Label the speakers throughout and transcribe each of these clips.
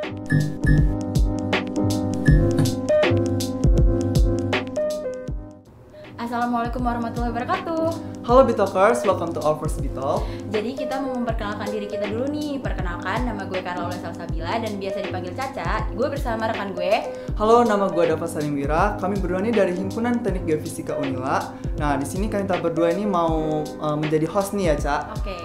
Speaker 1: Assalamualaikum warahmatullahi wabarakatuh.
Speaker 2: Halo Bitalkers, welcome to our first Bital.
Speaker 1: Jadi kita mau memperkenalkan diri kita dulu nih. Perkenalkan, nama gue Karla Salsabila dan biasa dipanggil Caca. Gue bersama rekan gue.
Speaker 2: Halo, nama gue Dava Salimwira. Kami berdua nih dari Himpunan Teknik Geofisika Unila. Nah, di sini kita berdua ini mau menjadi host nih ya, Ca.
Speaker 1: Oke.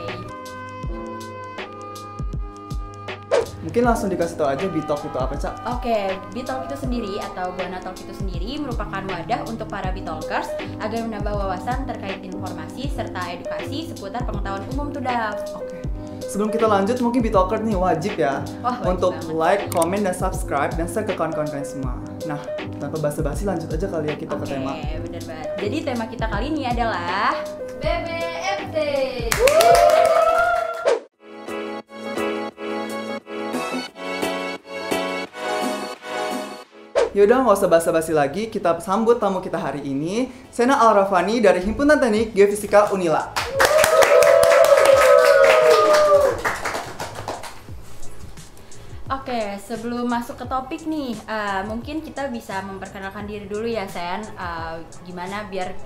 Speaker 2: Mungkin langsung dikasih tahu aja Bitalk itu apa, Ca?
Speaker 1: Oke, Bitalk itu sendiri atau Buana Talk itu sendiri merupakan wadah untuk para Bitalkers agar menambah wawasan terkait informasi serta edukasi seputar pengetahuan umum tuh, Dav.
Speaker 2: Oke. Sebelum kita lanjut, mungkin Bitalkers nih wajib ya untuk
Speaker 1: banget.
Speaker 2: like, comment, dan subscribe dan share ke kawan-kawan kalian semua. Nah, tanpa basa-basi lanjut aja kali ya kita ke tema.
Speaker 1: Oke, bener banget. Jadi tema kita kali ini adalah BBMD.
Speaker 2: Yaudah, nggak usah basa-basi lagi, kita sambut tamu kita hari ini, Sena Al-Rafani dari Himpunan Teknik Geofisika Unila.
Speaker 1: Oke, sebelum masuk ke topik nih, mungkin kita bisa memperkenalkan diri dulu ya, Sen. Gimana biar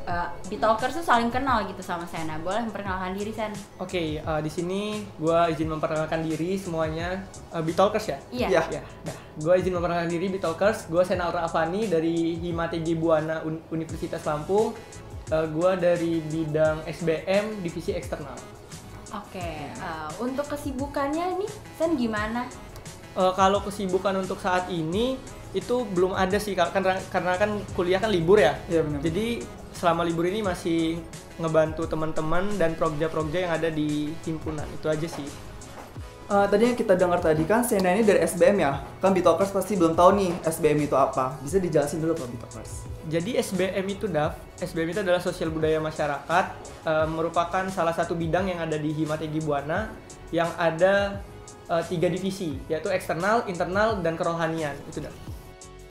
Speaker 1: Bitalkers tuh saling kenal gitu sama Sena. Boleh memperkenalkan diri, Sen?
Speaker 3: Oke, di sini gue izin memperkenalkan diri semuanya. Bitalkers ya?
Speaker 1: Iya.
Speaker 2: Ya.
Speaker 3: Nah, gue izin memperkenalkan diri Bitalkers. Gue Sena Al-Rafani dari Himategi Buana Universitas Lampung. Gue dari bidang SBM Divisi Eksternal.
Speaker 1: Oke, untuk kesibukannya nih, Sen gimana?
Speaker 3: Kalau kesibukan untuk saat ini itu belum ada sih, karena kan kuliah kan libur ya.
Speaker 2: Iya, benar.
Speaker 3: Jadi selama libur ini masih ngebantu teman-teman dan progja-progja yang ada di himpunan, itu aja sih.
Speaker 2: Tadi yang kita dengar tadi kan Sena ini dari SBM ya? Kan Bitalkers pasti belum tahu nih SBM itu apa. Bisa dijelasin dulu Pak Bitalkers?
Speaker 3: Jadi SBM itu SBM itu adalah Sosial Budaya Masyarakat, merupakan salah satu bidang yang ada di Himategi Buana yang ada 3 divisi, yaitu eksternal, internal, dan kerohanian. Itu dah.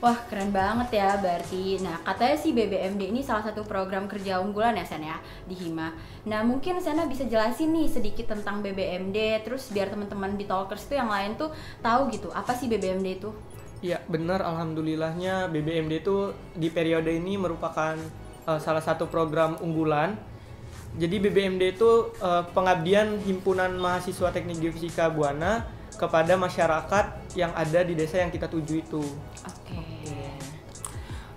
Speaker 1: Wah, keren banget ya berarti. Nah, katanya sih BBMD ini salah satu program kerja unggulan ya, Sen ya, di Hima. Nah, mungkin Sena bisa jelasin nih sedikit tentang BBMD, terus biar teman-teman Bitalkers tuh yang lain tuh tahu gitu, apa sih BBMD itu?
Speaker 3: Iya, benar, alhamdulillahnya BBMD itu di periode ini merupakan salah satu program unggulan. Jadi BBMD itu pengabdian Himpunan Mahasiswa Teknik Geofisika Buana kepada masyarakat yang ada di desa yang kita tuju itu.
Speaker 1: Oke.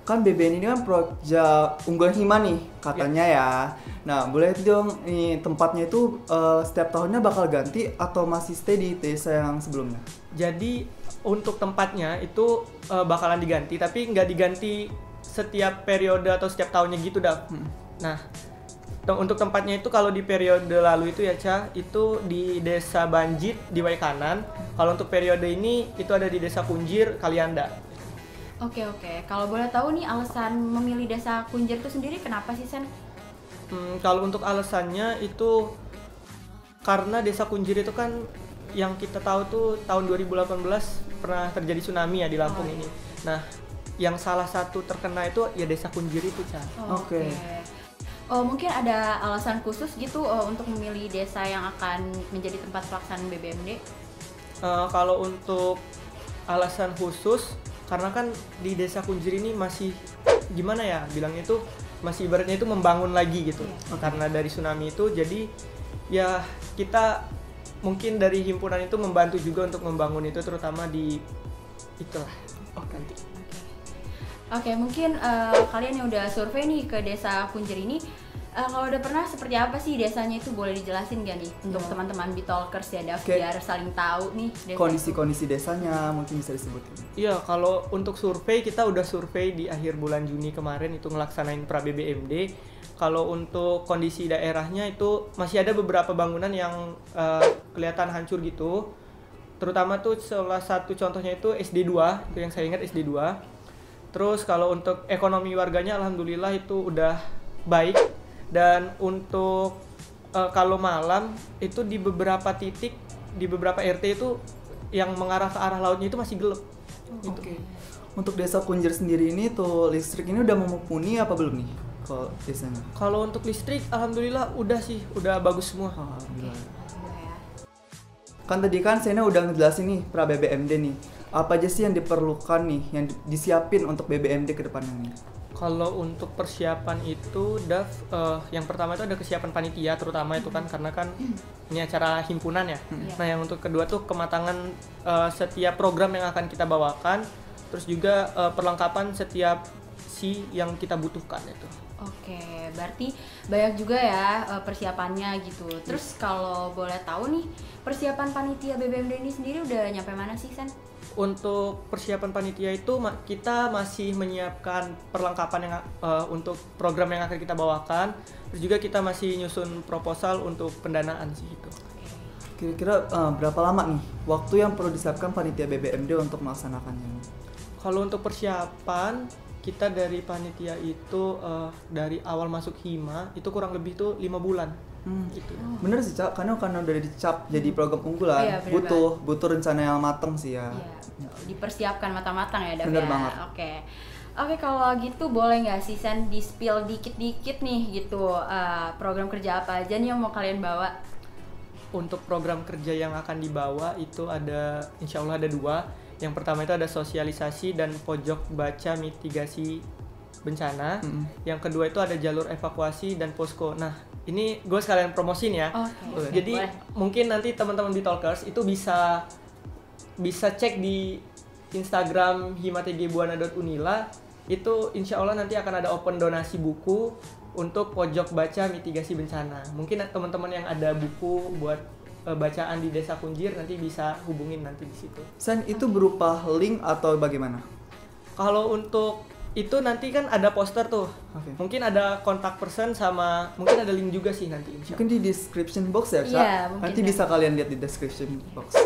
Speaker 2: Kan BBM ini kan proyek unggulan Hima nih katanya ya. Nah, boleh dong nih tempatnya itu setiap tahunnya bakal ganti atau masih stay di desa yang sebelumnya?
Speaker 3: Jadi untuk tempatnya itu bakalan diganti, tapi nggak diganti setiap periode atau setiap tahunnya gitu dah. Nah, untuk tempatnya itu kalau di periode lalu itu ya, Ca, itu di Desa Banjit di Waikanan. Kalau untuk periode ini itu ada di Desa Kunjir, Kalianda.
Speaker 1: Oke. Kalau boleh tahu nih alasan memilih Desa Kunjir itu sendiri kenapa sih, Sen?
Speaker 3: Kalau untuk alasannya itu karena Desa Kunjir itu kan yang kita tahu tuh tahun 2018 pernah terjadi tsunami ya di Lampung ini. Nah, yang salah satu terkena itu ya Desa Kunjir itu, Ca.
Speaker 2: Oke.
Speaker 1: Oh, mungkin ada alasan khusus gitu untuk memilih desa yang akan menjadi tempat pelaksanaan BBMD?
Speaker 3: Kalau untuk alasan khusus, karena kan di Desa Kunjir ini masih gimana ya bilangnya itu masih ibaratnya itu membangun lagi gitu. Karena dari tsunami itu, jadi ya kita mungkin dari himpunan itu membantu juga untuk membangun itu, terutama di itulah. Nanti.
Speaker 1: Oke, mungkin kalian yang udah survei nih ke Desa Kunjir ini, kalau udah pernah seperti apa sih desanya itu, boleh dijelasin gak nih untuk teman-teman Bitalkers ya, Dav, biar saling tahu nih
Speaker 2: kondisi-kondisi desanya mungkin bisa disebutin.
Speaker 3: Iya, kalau untuk survei kita udah survei di akhir bulan Juni kemarin itu ngelaksanain pra BBMD. Kalau untuk kondisi daerahnya itu masih ada beberapa bangunan yang kelihatan hancur gitu. Terutama tuh salah satu contohnya itu SD2, itu yang saya ingat SD2. Terus kalau untuk ekonomi warganya alhamdulillah itu udah baik, dan untuk kalau malam itu di beberapa titik di beberapa RT itu yang mengarah ke arah lautnya itu masih gelap.
Speaker 2: Oke. Untuk Desa Kunjir sendiri ini tuh listrik ini udah mumpuni apa belum nih kalau desanya?
Speaker 3: Kalau untuk listrik alhamdulillah udah sih, udah bagus semua.
Speaker 2: Alhamdulillah. Kan tadi kan Sena udah ngejelasin nih pra BBMD nih. apa aja sih yang diperlukan nih, yang disiapin untuk BBMD ke depannya nih?
Speaker 3: Kalau untuk persiapan itu, yang pertama itu ada kesiapan panitia terutama itu kan, karena kan ini acara himpunan ya. Nah, yang untuk kedua tuh kematangan setiap program yang akan kita bawakan, terus juga perlengkapan setiap yang kita butuhkan itu.
Speaker 1: Oke, berarti banyak juga ya persiapannya gitu. Terus kalau boleh tahu nih, persiapan panitia BBMD ini sendiri udah nyampe mana sih, Sen?
Speaker 3: Untuk persiapan panitia itu kita masih menyiapkan perlengkapan yang untuk program yang akan kita bawakan. Terus juga kita masih nyusun proposal untuk pendanaan sih itu.
Speaker 2: Kira-kira berapa lama nih waktu yang perlu disiapkan panitia BBMD untuk melaksanakannya?
Speaker 3: Kalau untuk persiapan, kita dari panitia itu dari awal masuk Hima itu kurang lebih tuh 5 bulan. Gitu.
Speaker 2: Bener sih Cak, karena udah dicap jadi program unggulan, butuh rencana yang matang sih ya.
Speaker 1: Iya, dipersiapkan matang-matang ya,
Speaker 2: Bener banget.
Speaker 1: Oke, kalau gitu boleh nggak sih Sen di-spill dikit-dikit nih gitu program kerja apa aja nih yang mau kalian bawa?
Speaker 3: Untuk program kerja yang akan dibawa itu ada, insya Allah ada 2. Yang pertama itu ada sosialisasi dan pojok baca mitigasi bencana. Yang kedua itu ada jalur evakuasi dan posko. Nah, ini gue sekalian promosin ya. Jadi boleh. Mungkin nanti teman-teman di Talkers itu bisa cek di Instagram himatgbuana.unila. Itu insya Allah nanti akan ada open donasi buku untuk pojok baca mitigasi bencana. Mungkin teman-teman yang ada buku buat bacaan di Desa Kunjir nanti bisa hubungin nanti di situ.
Speaker 2: Sen, itu berupa link atau bagaimana?
Speaker 3: Kalau untuk itu nanti kan ada poster tuh. Mungkin ada kontak person sama mungkin ada link juga sih nanti insya Allah.
Speaker 2: Mungkin di description box ya, Cak?
Speaker 1: Iya,
Speaker 2: nanti bisa kalian lihat di description box.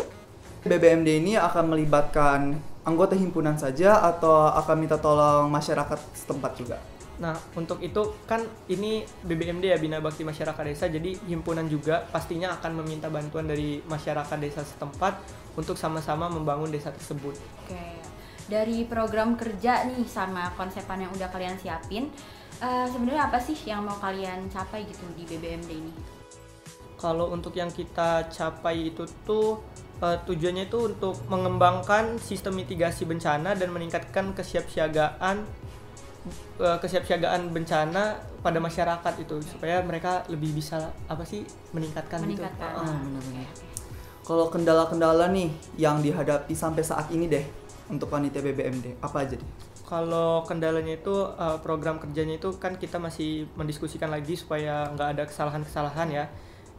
Speaker 2: BBMD ini akan melibatkan anggota himpunan saja atau akan minta tolong masyarakat setempat juga?
Speaker 3: Nah, untuk itu kan ini BBMD ya, Bina Bakti Masyarakat Desa, jadi himpunan juga pastinya akan meminta bantuan dari masyarakat desa setempat untuk sama-sama membangun desa tersebut.
Speaker 1: Oke, dari program kerja nih sama konsepan yang udah kalian siapin, sebenarnya apa sih yang mau kalian capai gitu di BBMD ini?
Speaker 3: Kalau untuk yang kita capai itu tuh tujuannya itu untuk mengembangkan sistem mitigasi bencana dan meningkatkan kesiapsiagaan bencana pada masyarakat itu supaya mereka lebih bisa meningkatkan. Gitu.
Speaker 2: Benar-benar. Kalau kendala-kendala nih yang dihadapi sampai saat ini deh untuk panitia BBMD apa aja deh?
Speaker 3: Kalau kendalanya itu program kerjanya itu kan kita masih mendiskusikan lagi supaya nggak ada kesalahan-kesalahan ya.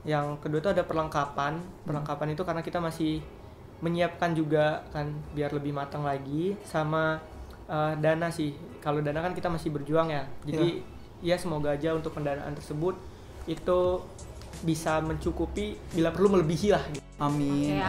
Speaker 3: Yang kedua itu ada perlengkapan. Perlengkapan itu karena kita masih menyiapkan juga kan biar lebih matang lagi, sama dana sih. Kalau dana kan kita masih berjuang ya. Jadi ya semoga aja untuk pendanaan tersebut itu bisa mencukupi, bila perlu melebihi lah gitu.
Speaker 2: Amin.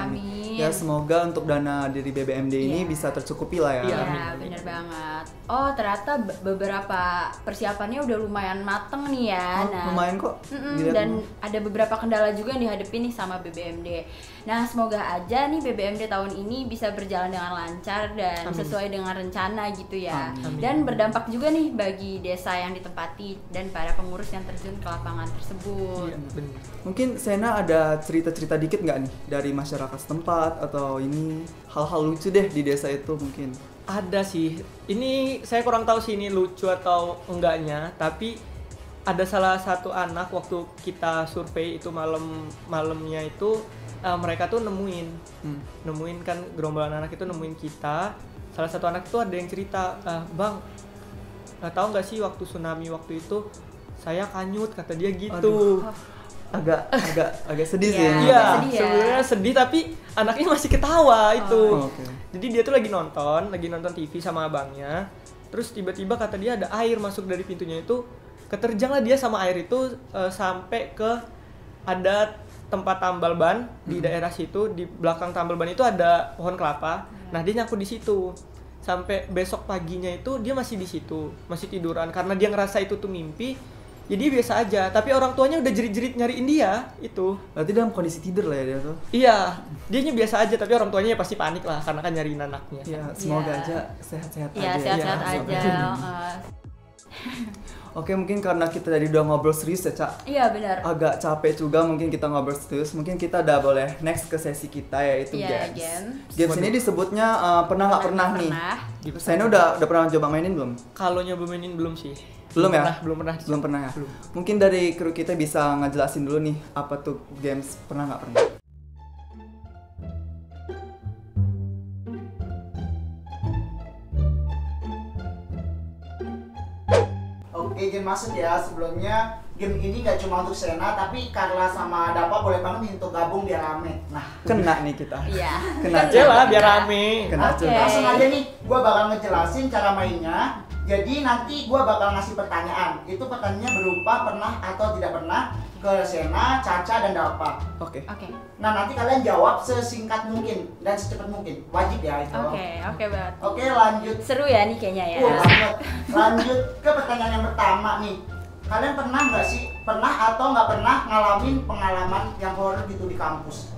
Speaker 2: Ya semoga untuk dana dari BBMD ini bisa tercukupi lah ya.
Speaker 1: Iya, bener banget. Oh, ternyata beberapa persiapannya udah lumayan mateng nih ya.
Speaker 2: Lumayan kok.
Speaker 1: Dan ada beberapa kendala juga yang dihadapi nih sama BBMD. Nah, semoga aja nih BBMD tahun ini bisa berjalan dengan lancar dan sesuai dengan rencana gitu ya. Dan berdampak juga nih bagi desa yang ditempati dan para pengurus yang terjun ke lapangan tersebut.
Speaker 3: Iya, bener.
Speaker 2: Mungkin Sena ada cerita-cerita dikit nggak nih dari masyarakat setempat atau ini hal-hal lucu deh di desa itu mungkin?
Speaker 3: Ada sih. Ini saya kurang tahu sih ini lucu atau enggaknya, tapi ada salah satu anak waktu kita survei itu malamnya itu mereka tuh nemuin kan gerombolan anak itu nemuin kita. Salah satu anak tuh ada yang cerita, "Bang, tahu nggak sih waktu tsunami waktu itu saya kanyut," kata dia gitu.
Speaker 2: Agak sedih sih.
Speaker 3: Iya, sebenarnya sedih tapi anaknya masih ketawa itu. Jadi dia tuh lagi nonton TV sama abangnya. Terus tiba-tiba kata dia ada air masuk dari pintunya itu. Keterjanglah dia sama air itu sampai ke ada tempat tambal ban di daerah situ. Di belakang tambal ban itu ada pohon kelapa. Nah, dia nyangkut di situ. Sampai besok paginya itu dia masih di situ, masih tiduran karena dia ngerasa itu tuh mimpi. Jadi biasa aja, tapi orang tuanya udah jerit-jerit nyariin dia itu.
Speaker 2: Berarti dalam kondisi tidur lah ya dia tuh?
Speaker 3: Iya, dianya biasa aja, tapi orang tuanya pasti panik lah karena kan nyariin anaknya.
Speaker 2: Ya, semoga aja sehat-sehat aja.
Speaker 1: Iya, sehat-sehat aja.
Speaker 2: Oke, mungkin karena kita tadi udah ngobrol serius ya, Cak.
Speaker 1: Iya, benar.
Speaker 2: Agak capek juga mungkin kita ngobrol serius. Mungkin kita udah boleh next ke sesi kita, yaitu
Speaker 1: Iya,
Speaker 2: games.
Speaker 1: games.
Speaker 2: Games ini disebutnya pernah nggak pernah nih.
Speaker 1: Pernah.
Speaker 2: Saya udah pernah coba mainin belum?
Speaker 3: Kalau nyoba mainin belum sih.
Speaker 2: Belum ya?
Speaker 3: Belum pernah.
Speaker 2: Belum pernah ya?
Speaker 3: Belum.
Speaker 2: Mungkin dari kru kita bisa ngejelasin dulu nih apa tuh games pernah nggak pernah.
Speaker 4: Oke, izin masuk ya. Sebelumnya game ini nggak cuma untuk Sena, tapi Carla sama Dapa boleh banget nih untuk gabung biar rame. Nah,
Speaker 2: Kena nih kita.
Speaker 1: Iya.
Speaker 2: Kena
Speaker 3: Aja lah biar rame.
Speaker 2: Kena
Speaker 1: Oke.
Speaker 2: coba.
Speaker 4: langsung aja nih, gua bakal ngejelasin cara mainnya. Jadi nanti gua bakal ngasih pertanyaan. Itu pertanyaannya berupa pernah atau tidak pernah ke Sena, Caca, dan Dapa.
Speaker 2: Oke.
Speaker 1: Oke.
Speaker 4: Nah, nanti kalian jawab sesingkat mungkin dan secepat mungkin. Wajib ya itu.
Speaker 1: Oke banget.
Speaker 4: Oke, lanjut.
Speaker 1: Seru ya nih kayaknya ya.
Speaker 4: Banget. Lanjut ke pertanyaan yang pertama nih. Kalian pernah nggak sih, pernah atau nggak pernah ngalamin pengalaman yang horor gitu di kampus?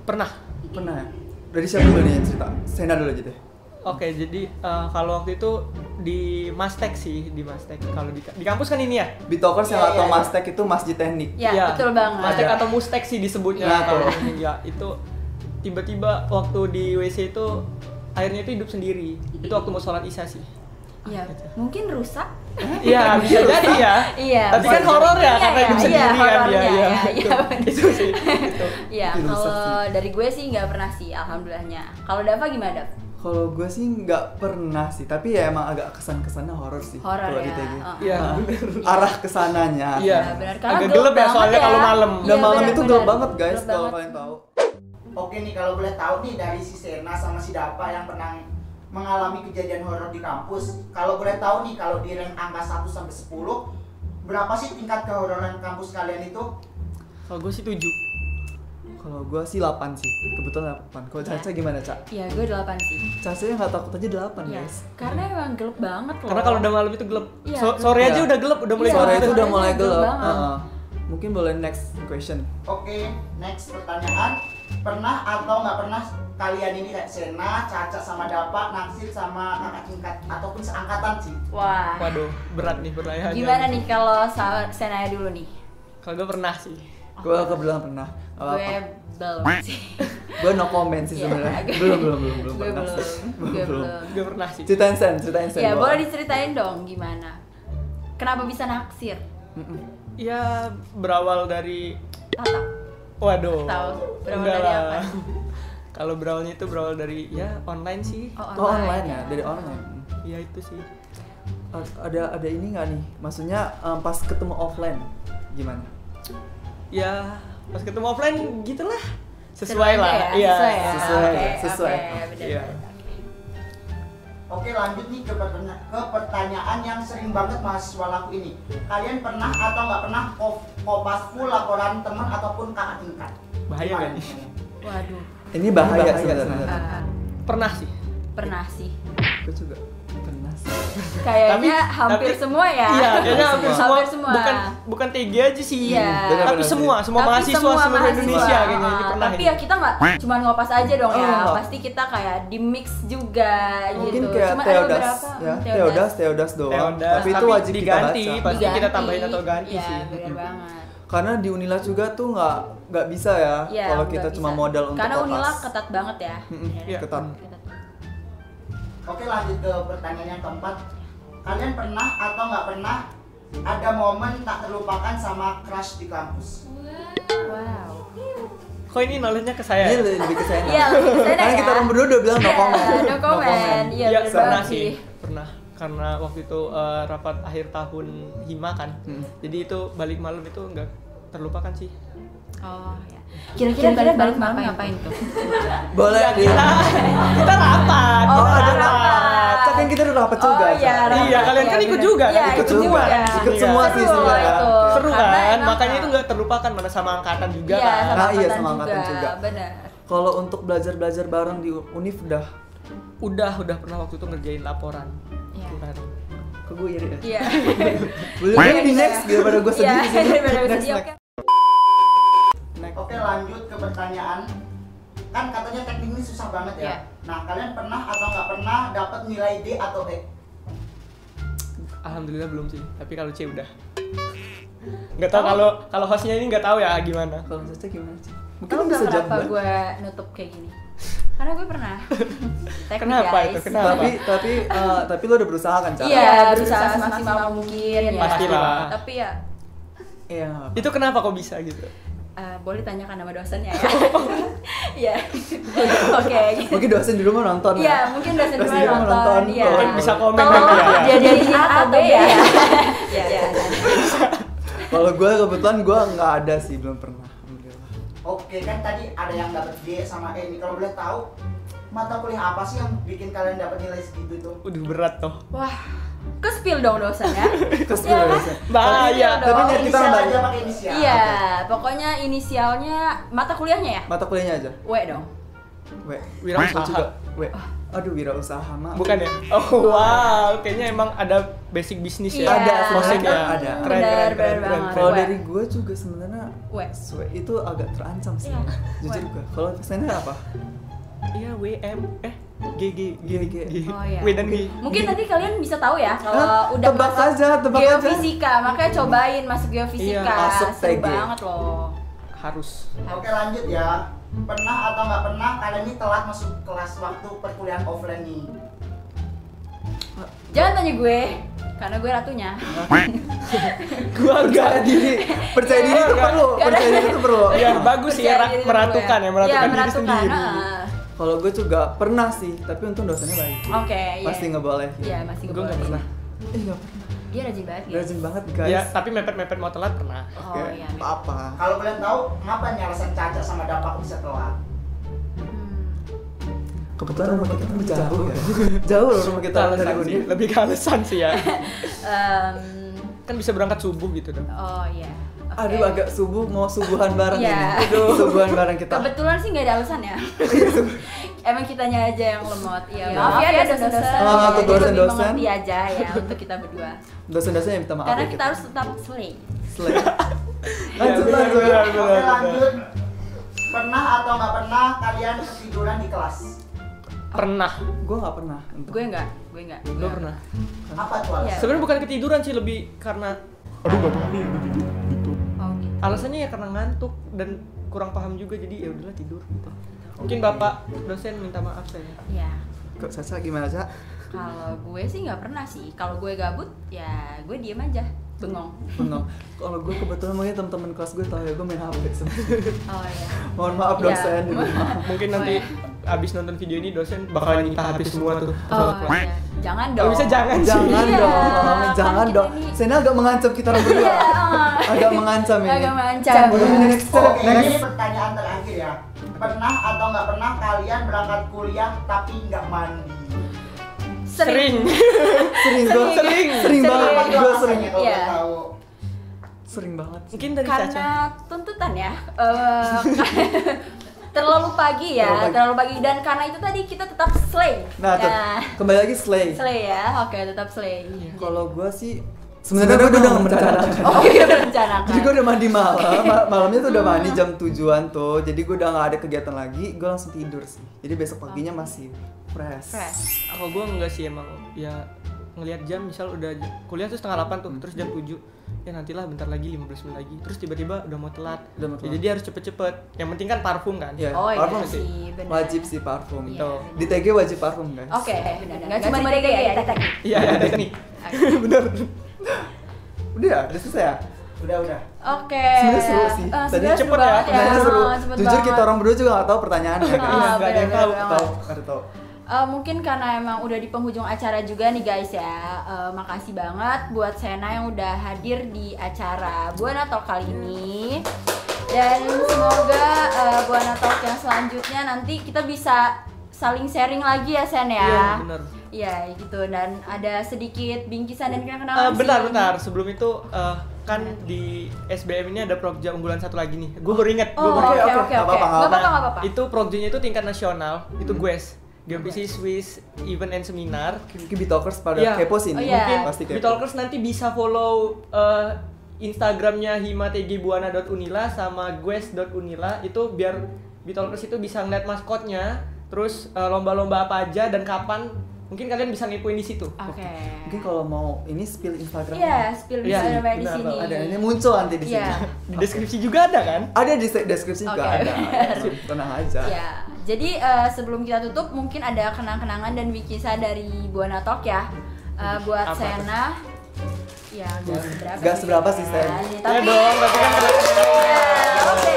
Speaker 3: Pernah.
Speaker 2: Pernah ya? Dari siapa dulu nih yang cerita? Sena dulu aja deh.
Speaker 3: Oke, jadi kalau waktu itu di Mastek sih, di Mastek. Kalau di kampus kan ini ya?
Speaker 2: Bitokers yang
Speaker 4: Iya,
Speaker 2: atau
Speaker 4: iya, iya.
Speaker 2: Mastek itu masjid teknik.
Speaker 1: Ya,
Speaker 3: Iya.
Speaker 1: betul banget.
Speaker 3: Mastek
Speaker 2: Ada.
Speaker 3: atau Mustek sih disebutnya.
Speaker 2: Nah,
Speaker 3: kalau
Speaker 2: tuh.
Speaker 3: ini. Ya, itu tiba-tiba waktu di WC itu airnya itu hidup sendiri. Itu waktu mau sholat Isya sih.
Speaker 1: Iya. Mungkin rusak.
Speaker 3: Iya, bisa jadi ya.
Speaker 1: Iya.
Speaker 3: Tapi kan
Speaker 1: bisa
Speaker 3: horor
Speaker 1: jadi.
Speaker 3: ya,
Speaker 1: Iya,
Speaker 3: karena
Speaker 1: iya,
Speaker 3: hidup
Speaker 1: iya,
Speaker 3: sendiri kan
Speaker 1: horornya,
Speaker 3: dia.
Speaker 1: iya,
Speaker 3: Itu.
Speaker 1: iya, bener.
Speaker 3: Itu sih. Itu.
Speaker 1: Iya,
Speaker 2: Itu rusak
Speaker 1: kalau
Speaker 2: sih.
Speaker 1: dari gue sih nggak pernah sih, alhamdulillahnya. Kalau Dava gimana, Dav?
Speaker 2: Kalau gue sih nggak pernah sih, tapi ya emang agak kesan-kesannya horor sih.
Speaker 1: Horor
Speaker 2: kalau
Speaker 1: ya.
Speaker 2: di TG.
Speaker 3: Iya.
Speaker 2: Arah kesananya.
Speaker 3: Iya.
Speaker 1: Ya, benar. Karena
Speaker 3: Agak
Speaker 1: gelap
Speaker 3: gelap ya
Speaker 1: banget
Speaker 3: soalnya kalau malam.
Speaker 2: Dan
Speaker 1: Iya,
Speaker 2: malam
Speaker 1: benar,
Speaker 2: itu
Speaker 1: benar.
Speaker 2: gelap banget guys,
Speaker 1: Gelap
Speaker 2: kalau
Speaker 1: banget.
Speaker 2: kalian tahu.
Speaker 4: Oke nih, kalau boleh tahu nih dari si Sena sama si Dapa yang pernah mengalami kejadian horor di kampus. Kalau boleh tahu nih, kalau di rank angka 1 sampai 10, berapa sih tingkat kehororan kampus kalian itu?
Speaker 3: Kalau gue sih 7.
Speaker 2: Kalau gue sih 8 sih, kebetulan 8. Kalau
Speaker 1: Iya.
Speaker 2: Caca gimana, Ca?
Speaker 1: Iya, gue 8 sih.
Speaker 2: Caca yang nggak takut aja 8
Speaker 1: Iya.
Speaker 2: guys.
Speaker 1: Karena emang gelap banget loh.
Speaker 3: Karena kalau udah malam itu gelap.
Speaker 1: Iya,
Speaker 3: Sore
Speaker 2: gelap.
Speaker 3: aja udah gelap, udah mulai
Speaker 1: Iya,
Speaker 2: Sore
Speaker 3: gelap.
Speaker 2: itu
Speaker 1: sore
Speaker 2: udah
Speaker 1: aja
Speaker 2: mulai
Speaker 1: gelap
Speaker 2: gelap.
Speaker 1: banget.
Speaker 2: Mungkin boleh next question.
Speaker 4: Oke, next pertanyaan. Pernah atau nggak pernah kalian ini kayak Sena, Caca sama Dapa naksir sama kakak tingkat ataupun seangkatan sih?
Speaker 1: Wah.
Speaker 3: Waduh, berat nih pertanyaannya.
Speaker 1: Gimana nih kalau Senaya dulu nih?
Speaker 3: Kalau gue pernah sih.
Speaker 2: Gue kebetulan pernah.
Speaker 1: Gue belum sih.
Speaker 2: Gue no comment sih
Speaker 1: Iya,
Speaker 2: sebenarnya.
Speaker 1: gue-
Speaker 2: Belum
Speaker 1: Gue
Speaker 2: pernah
Speaker 1: belum.
Speaker 2: sih.
Speaker 1: Gue belum.
Speaker 3: Gue pernah sih.
Speaker 2: Ceritain Sen.
Speaker 1: Ya,
Speaker 2: boleh.
Speaker 1: boleh diceritain dong gimana? Kenapa bisa naksir?
Speaker 3: Ya berawal dari
Speaker 1: Tatap.
Speaker 3: waduh.
Speaker 1: Tahu, berawal
Speaker 3: Enggak
Speaker 1: dari
Speaker 3: lah.
Speaker 1: apa?
Speaker 3: Kalau berawalnya itu berawal dari ya online sih.
Speaker 2: Oh online ya, dari online.
Speaker 3: Ya itu sih.
Speaker 2: Ada ini nggak nih? Maksudnya pas ketemu offline gimana?
Speaker 3: Ya pas ketemu offline gitulah.
Speaker 1: Seru
Speaker 3: Sesuai
Speaker 1: aja
Speaker 3: lah.
Speaker 1: ya?
Speaker 3: Iya.
Speaker 1: Sesuai ya?
Speaker 2: Sesuai,
Speaker 1: Oke,
Speaker 2: sesuai.
Speaker 1: oke, bener,
Speaker 3: Iya.
Speaker 1: bener.
Speaker 4: Oke, lanjut nih ke pertanyaan yang sering banget mahasiswa laku ini. Kalian pernah atau nggak pernah kopas full laporan teman ataupun kakak tingkat?
Speaker 3: Bahaya
Speaker 4: Gimana
Speaker 3: kan?
Speaker 4: nih?
Speaker 1: Waduh,
Speaker 2: Ini bahaya sebenarnya.
Speaker 3: Pernah sih.
Speaker 1: pernah sih.
Speaker 2: Gue juga pernah sih.
Speaker 1: Kayaknya hampir semua ya.
Speaker 3: Iya, kayaknya hampir semua.
Speaker 1: Hampir semua.
Speaker 3: Bukan TG aja sih.
Speaker 1: Iya.
Speaker 3: Tapi
Speaker 2: Benar-benar.
Speaker 3: semua
Speaker 1: Tapi
Speaker 3: mahasiswa
Speaker 1: semua
Speaker 3: seluruh
Speaker 1: mahasiswa.
Speaker 3: Indonesia kayaknya ini pernah.
Speaker 1: Tapi
Speaker 3: ini.
Speaker 1: ya kita nggak cuma ngopas aja dong ya.
Speaker 2: Oh.
Speaker 1: Pasti kita kayak di mix juga
Speaker 2: Mungkin
Speaker 1: gitu.
Speaker 2: kayak
Speaker 1: Cuma ada
Speaker 2: Theodas
Speaker 1: beberapa,
Speaker 2: ya,
Speaker 1: Theodas.
Speaker 2: Theodas doang.
Speaker 3: Theodas,
Speaker 2: Tapi itu wajib kita
Speaker 3: diganti,
Speaker 2: baca.
Speaker 3: pasti kita
Speaker 1: Diganti.
Speaker 3: tambahin atau ganti
Speaker 1: Iya,
Speaker 3: sih.
Speaker 1: bener banget.
Speaker 2: Karena di Unila juga tuh nggak bisa ya
Speaker 1: Iya,
Speaker 2: kalau
Speaker 1: nggak
Speaker 2: kita cuma
Speaker 1: bisa.
Speaker 2: modal untuk
Speaker 1: Karena
Speaker 2: kopas.
Speaker 1: Unila ketat banget ya.
Speaker 3: Iya.
Speaker 2: Ketat.
Speaker 1: Ketat.
Speaker 4: Oke, lanjut ke pertanyaan yang keempat. Kalian pernah atau nggak pernah ada momen tak terlupakan sama crush di kampus?
Speaker 1: Wow.
Speaker 3: Kok ini knowledge-nya ke saya?
Speaker 2: Ini lebih ke saya.
Speaker 1: Iya, lebih ke saya
Speaker 2: Karena
Speaker 1: ya.
Speaker 2: kita orang berdua udah bilang no
Speaker 1: Iya,
Speaker 2: comment.
Speaker 1: no comment. Iya,
Speaker 3: Iya,
Speaker 1: bener
Speaker 3: pernah
Speaker 1: banget
Speaker 3: sih. Pernah. Karena waktu itu rapat akhir tahun Hima kan. Jadi itu balik malam itu nggak terlupakan sih.
Speaker 1: Oh ya. Kira-kira balik malam ngapain tuh?
Speaker 2: Boleh
Speaker 3: Ya,
Speaker 2: di.
Speaker 3: kita rapat.
Speaker 2: Oh,
Speaker 3: kita
Speaker 2: ada
Speaker 3: rapat.
Speaker 2: rapat. Cak kan kita udah rapat juga.
Speaker 1: Oh iya,
Speaker 2: Cak.
Speaker 3: Iya, kalian kan ikut juga,
Speaker 1: Iya,
Speaker 3: kan?
Speaker 2: Ikut
Speaker 1: ikut
Speaker 2: semua.
Speaker 1: juga.
Speaker 2: Ikut semua sih
Speaker 1: Seru
Speaker 2: sebenarnya.
Speaker 1: itu.
Speaker 3: Seru
Speaker 1: Karena
Speaker 3: kan?
Speaker 1: emang-
Speaker 3: Makanya itu nggak terlupakan mana sama angkatan juga
Speaker 1: Iya,
Speaker 3: kan.
Speaker 1: sama
Speaker 2: Nah, iya,
Speaker 1: angkatan
Speaker 2: sama angkatan juga.
Speaker 1: Benar.
Speaker 2: Kalau untuk belajar bareng di Unif
Speaker 3: Udah pernah waktu itu ngerjain laporan.
Speaker 1: Iya.
Speaker 3: Bareng.
Speaker 2: ke gue iri ya.
Speaker 1: Iya.
Speaker 2: Boleh di next daripada gue sedih
Speaker 1: Iya,
Speaker 2: di sini.
Speaker 1: daripada gue
Speaker 2: Next,
Speaker 1: sedih.
Speaker 2: next.
Speaker 1: Oke.
Speaker 2: Next.
Speaker 4: Oke, lanjut ke pertanyaan. Kan katanya teknik ini susah banget ya.
Speaker 1: Iya.
Speaker 4: Nah, kalian pernah atau nggak pernah dapat nilai D atau E?
Speaker 3: Alhamdulillah belum sih, tapi kalau C udah. Nggak tahu kalau hostnya ini nggak tahu ya gimana.
Speaker 2: Kalau Caca gimana sih? Mungkin
Speaker 1: Tahu
Speaker 2: lu bisa
Speaker 1: nggak
Speaker 2: jawab.
Speaker 1: kenapa
Speaker 2: Bang.
Speaker 1: gue nutup kayak gini? Karena gue pernah. Teknik,
Speaker 3: Kenapa
Speaker 1: guys.
Speaker 3: itu? Kenapa?
Speaker 2: Tapi lu udah berusaha kan, Ca?
Speaker 1: Iya, berusaha semaksimal mungkin ya.
Speaker 3: Pastilah.
Speaker 1: Tapi ya
Speaker 2: Iya.
Speaker 3: Itu kenapa kok bisa gitu?
Speaker 1: boleh tanyakan nama dosennya ya. Iya. Oke.
Speaker 2: Mungkin dosen di rumah nonton.
Speaker 1: Iya, mungkin dosen
Speaker 2: Dosen
Speaker 1: dulu
Speaker 2: di rumah
Speaker 1: nonton. Iya.
Speaker 3: Mungkin bisa komen
Speaker 1: Tolong
Speaker 3: nanti ya.
Speaker 1: jadiin A atau B ya. Iya.
Speaker 2: Kalau gue kebetulan gue nggak ada sih, belum pernah. Alhamdulillah.
Speaker 4: Oke, kan tadi ada yang dapat D sama E nih. Kalau boleh tahu mata kuliah apa sih yang bikin kalian dapat nilai segitu tuh?
Speaker 3: Udah berat tuh.
Speaker 1: Wah, ke-spill dong dosen ya.
Speaker 2: Terus
Speaker 1: Iya kan?
Speaker 2: dosen.
Speaker 3: Bahaya.
Speaker 1: Tapi
Speaker 2: Tapi
Speaker 1: dong.
Speaker 2: niat kita
Speaker 4: Inisial
Speaker 2: nggak
Speaker 4: aja pakai inisial.
Speaker 1: Iya, pokoknya inisialnya mata kuliahnya ya?
Speaker 2: Mata kuliahnya aja.
Speaker 1: W dong.
Speaker 3: Wirausaha.
Speaker 2: Juga. Aduh, wirausaha mah.
Speaker 3: Bukan ya? Oh wow, kayaknya emang ada basic bisnis ya.
Speaker 1: Iya.
Speaker 2: Ada,
Speaker 3: Closing
Speaker 2: sebenarnya
Speaker 3: ya.
Speaker 2: ada.
Speaker 3: Keren,
Speaker 1: Benar,
Speaker 3: keren,
Speaker 1: benar
Speaker 3: keren, keren.
Speaker 1: banget.
Speaker 2: Kalau
Speaker 1: W.
Speaker 2: dari gue juga sebenarnya
Speaker 1: W.
Speaker 2: itu agak terancam sih.
Speaker 1: Iya.
Speaker 2: Jujur
Speaker 1: W.
Speaker 2: gue. Kalau sana apa?
Speaker 3: Iya, WM, GG,
Speaker 2: GG.
Speaker 1: Oh iya.
Speaker 3: W dan G.
Speaker 1: Mungkin nanti kalian bisa tahu ya kalau
Speaker 2: Hah?
Speaker 1: udah
Speaker 2: Tebak
Speaker 1: masuk
Speaker 2: aja, tebak aja.
Speaker 1: geofisika, makanya cobain masuk geofisika.
Speaker 3: Iya,
Speaker 2: masuk
Speaker 1: Seru
Speaker 2: TG.
Speaker 1: banget loh.
Speaker 3: Harus.
Speaker 4: Oke, lanjut ya. Pernah atau nggak pernah kalian ini telat masuk kelas waktu perkuliahan offline nih?
Speaker 1: Jangan tanya gue, karena gue ratunya.
Speaker 3: Gua
Speaker 2: Percaya diri. Percaya diri itu perlu. Percaya diri itu perlu.
Speaker 3: Iya, bagus sih ya,
Speaker 1: Percaya diri dulu
Speaker 3: meratukan ya, meratukan
Speaker 1: Iya,
Speaker 3: diri
Speaker 1: meratukan,
Speaker 3: sendiri.
Speaker 1: heeh.
Speaker 2: Kalau gue juga pernah sih, tapi untung dosennya baik.
Speaker 1: Oke, iya.
Speaker 2: Pasti nggak boleh.
Speaker 1: Iya, masih
Speaker 3: Gue nggak pernah.
Speaker 2: Nggak pernah.
Speaker 1: Dia rajin banget ya.
Speaker 2: Rajin banget guys.
Speaker 3: Ya, tapi mepet-mepet mau telat pernah.
Speaker 1: Oh
Speaker 2: Oke,
Speaker 1: iya.
Speaker 2: apa?
Speaker 4: Kalau kalian tahu, kenapa nih alasan Caca sama Dapak bisa telat?
Speaker 1: Hmm.
Speaker 2: Kebetulan rumah kita kan jauh ya. Jauh loh rumah kita dari
Speaker 3: Alasan
Speaker 2: Uni.
Speaker 3: sih, lebih ke alasan sih ya.
Speaker 1: Em,
Speaker 3: Kan bisa berangkat subuh gitu dong.
Speaker 1: oh iya. Oke.
Speaker 2: Aduh, agak subuh mau subuhan bareng
Speaker 1: Iya.
Speaker 2: ini. Aduh, subuhan bareng kita.
Speaker 1: Kebetulan sih nggak ada alasan ya. Emang kitanya aja yang lemot. Iya,
Speaker 2: Iya.
Speaker 1: maaf ya dosen-dosen.
Speaker 2: Maaf
Speaker 1: Ya,
Speaker 2: untuk
Speaker 1: jadi lebih
Speaker 2: dosen-dosen.
Speaker 1: mengerti aja ya untuk kita berdua.
Speaker 2: Dosen-dosen yang minta maaf
Speaker 1: Karena
Speaker 2: ya
Speaker 1: kita harus tetap slay.
Speaker 2: Slay.
Speaker 3: Iya,
Speaker 2: Lanjut,
Speaker 3: benar,
Speaker 2: lanjut.
Speaker 3: benar,
Speaker 4: Oke,
Speaker 3: benar.
Speaker 4: lanjut. Pernah atau nggak pernah kalian ketiduran di kelas?
Speaker 3: Pernah.
Speaker 2: Gue nggak pernah.
Speaker 1: Gue enggak.
Speaker 3: Gue pernah.
Speaker 4: Apa tuh alasan?
Speaker 1: Iya.
Speaker 3: Sebenarnya bukan ketiduran sih, lebih karena aduh gak tahu nih gitu.
Speaker 1: Oh gitu.
Speaker 3: Alasannya ya karena ngantuk dan kurang paham juga, jadi ya udahlah tidur gitu. Mungkin Bapak dosen minta maaf saya.
Speaker 1: Iya.
Speaker 2: Kok Caca gimana, Ca?
Speaker 1: Kalau gue sih nggak pernah sih. Kalau gue gabut, ya gue diem aja, bengong.
Speaker 2: Bengong. Kalau gue kebetulan mungkin teman-teman kelas gue tahu ya gue main HP sebenarnya.
Speaker 1: Oh iya.
Speaker 2: Mohon maaf
Speaker 1: Iya.
Speaker 2: dosen di rumah.
Speaker 3: Mungkin nanti abis nonton video ini dosen bakal minta habis semua tuh.
Speaker 1: Oh iya. Jangan dong.
Speaker 3: Kalau bisa jangan sih.
Speaker 2: Jangan
Speaker 1: Iya,
Speaker 2: dong,
Speaker 1: kan
Speaker 2: jangan
Speaker 1: kita
Speaker 2: dong.
Speaker 1: ini-
Speaker 2: Sena agak mengancam kita orang berdua.
Speaker 1: Iya.
Speaker 2: Agak mengancam ini.
Speaker 1: Agak mengancam.
Speaker 2: Udah, next,
Speaker 4: Oke, ini
Speaker 2: next.
Speaker 4: pertanyaan terakhir ya. Pernah atau nggak pernah kalian berangkat kuliah tapi nggak mandi?
Speaker 3: Sering.
Speaker 2: Sering gue,
Speaker 3: Sering.
Speaker 2: sering banget.
Speaker 4: Apa tuh
Speaker 2: Gue
Speaker 4: alasannya
Speaker 2: sering,
Speaker 4: kalau
Speaker 1: Iya.
Speaker 4: boleh tahu?
Speaker 2: sering banget.
Speaker 3: Mungkin dari Caca.
Speaker 1: Karena tuntutan ya. Terlalu pagi ya,
Speaker 2: Terlalu
Speaker 1: terlalu pagi dan karena itu tadi kita tetap slay.
Speaker 2: Nah, tuh, kembali lagi slay.
Speaker 1: Slay ya. Oke, tetap slay.
Speaker 2: Kalau gue sih sebenarnya gue udah merencanakan.
Speaker 1: Oh, kita udah rencanakan.
Speaker 2: Jadi gue udah mandi malam, malamnya tuh udah mandi jam 7-an tuh. Jadi gue udah nggak ada kegiatan lagi, gue langsung tidur sih. Jadi besok paginya masih fresh.
Speaker 1: Fresh.
Speaker 3: Kalau gue enggak sih, emang ya ngelihat jam, misal udah kuliah tuh 7:30 tuh, terus jam 7 ya nantilah bentar lagi 15 menit lagi, terus tiba-tiba udah mau telat.
Speaker 2: Udah mau
Speaker 3: Ya,
Speaker 2: telat.
Speaker 3: jadi harus cepet-cepet. Yang penting kan parfum kan.
Speaker 2: Iya,
Speaker 1: Oh iya
Speaker 2: parfum
Speaker 1: sih, benar.
Speaker 2: wajib sih parfum.
Speaker 1: Iya,
Speaker 3: Tuh.
Speaker 2: Di TG wajib parfum guys.
Speaker 1: Oke, benar. Enggak cuma di TG ya, teknik.
Speaker 3: Iya, ada teknik. Bener.
Speaker 2: Udah ya, udah selesai ya.
Speaker 4: Udah.
Speaker 1: Oke.
Speaker 2: Sebenarnya seru sih.
Speaker 1: Sebenarnya
Speaker 2: Tadi
Speaker 1: seru
Speaker 3: cepet ya,
Speaker 1: banget
Speaker 2: Pertanyaannya seru.
Speaker 1: cepet
Speaker 2: Jujur kita
Speaker 1: banget.
Speaker 2: orang berdua juga nggak tahu pertanyaannya.
Speaker 1: Ah,
Speaker 2: guys.
Speaker 3: nggak ada yang
Speaker 1: bener-bener
Speaker 3: tahu.
Speaker 1: banget.
Speaker 2: Nggak tahu.
Speaker 1: Mungkin karena emang udah di penghujung acara juga nih guys ya. Makasih banget buat Sena yang udah hadir di acara Buana Talk kali ini. Dan semoga Buana Talk yang selanjutnya nanti kita bisa saling sharing lagi ya Sen
Speaker 3: Iya,
Speaker 1: ya.
Speaker 3: bener.
Speaker 1: Iya gitu, dan ada sedikit bingkisan dan kenal-kenalan sih.
Speaker 3: Bentar. Sebelum itu kan di SBM ini ada Prokja unggulan satu lagi nih. Gue baru inget.
Speaker 1: Oh,
Speaker 2: Oke,
Speaker 1: oke.
Speaker 2: nggak apa-apa, nggak
Speaker 1: Nggak apa-apa, nggak apa-apa.
Speaker 3: Itu Prokjanya itu tingkat nasional. Itu GWES. Geofisi Swiss Event and Seminar.
Speaker 2: Kibitalkers pada
Speaker 3: Iya.
Speaker 2: kepo sih
Speaker 1: Oh,
Speaker 2: ini.
Speaker 1: iya.
Speaker 3: Mungkin
Speaker 2: Pasti kepo.
Speaker 3: Bitalkers nanti bisa follow Instagramnya himatgbuana.unila sama gwes.unila, itu biar Bitalkers itu bisa ngeliat maskotnya, terus lomba-lomba apa aja dan kapan Mungkin kalian bisa ngepoin di situ.
Speaker 1: Oke.
Speaker 2: Mungkin kalau mau ini spill Instagram.
Speaker 1: Iya, spill
Speaker 3: Iya,
Speaker 1: Instagram di
Speaker 3: benar,
Speaker 1: sini.
Speaker 2: Ada ini muncul nanti di sini.
Speaker 1: Iya.
Speaker 3: Di deskripsi juga ada kan?
Speaker 2: Ada di deskripsi juga
Speaker 1: Oke.
Speaker 2: ada. Tenang aja.
Speaker 1: Ya, jadi sebelum kita tutup mungkin ada kenang-kenangan dan kisah dari Buana Talk ya. Buat
Speaker 3: Apa tuh?
Speaker 1: Sena, ya gak
Speaker 2: Gak seberapa sih, Sen.
Speaker 1: Tapi
Speaker 3: Ya dong, tapi kan ada
Speaker 1: ya, oke.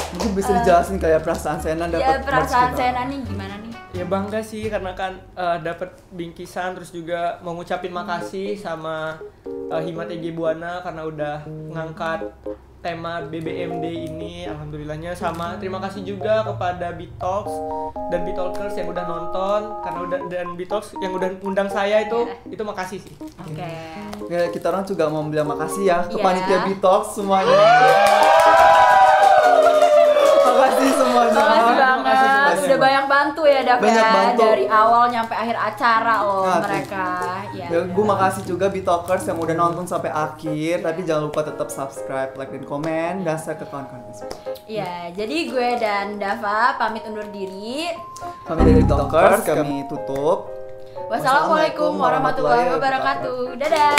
Speaker 2: Mungkin bisa dijelasin kayak perasaan Sena dapat
Speaker 1: Ya perasaan
Speaker 2: merch kita.
Speaker 1: Sena nih gimana nih?
Speaker 3: Ya bangga sih karena kan dapat bingkisan, terus juga mau ngucapin makasih sama Hima TG Buana karena udah ngangkat tema BBMD ini. Alhamdulillahnya, sama terima kasih juga kepada Bitox dan Bitalkers yang udah nonton karena udah, dan Bitox yang udah ngundang saya itu makasih sih.
Speaker 1: Oke.
Speaker 2: Ya, kita orang juga mau bilang makasih ya ke
Speaker 1: Iya.
Speaker 2: panitia Bitox semuanya. Makasih semuanya.
Speaker 1: Makasih banget,
Speaker 2: Makasih
Speaker 1: udah banyak bantu ya Dav
Speaker 2: Banyak
Speaker 1: ya,
Speaker 2: bantu.
Speaker 1: dari awal nyampe akhir acara loh
Speaker 2: Nah,
Speaker 1: mereka. Ya,
Speaker 2: Ya, gue makasih juga Bitokers yang udah nonton sampai akhir. Tapi jangan lupa tetap subscribe, like, dan komen, dan share ke kawan-kawan.
Speaker 1: Iya, jadi gue dan Dava pamit undur diri.
Speaker 2: Kami dari Bitokers, kami tutup.
Speaker 1: Wassalamualaikum warahmatullahi wabarakatuh. Dadah.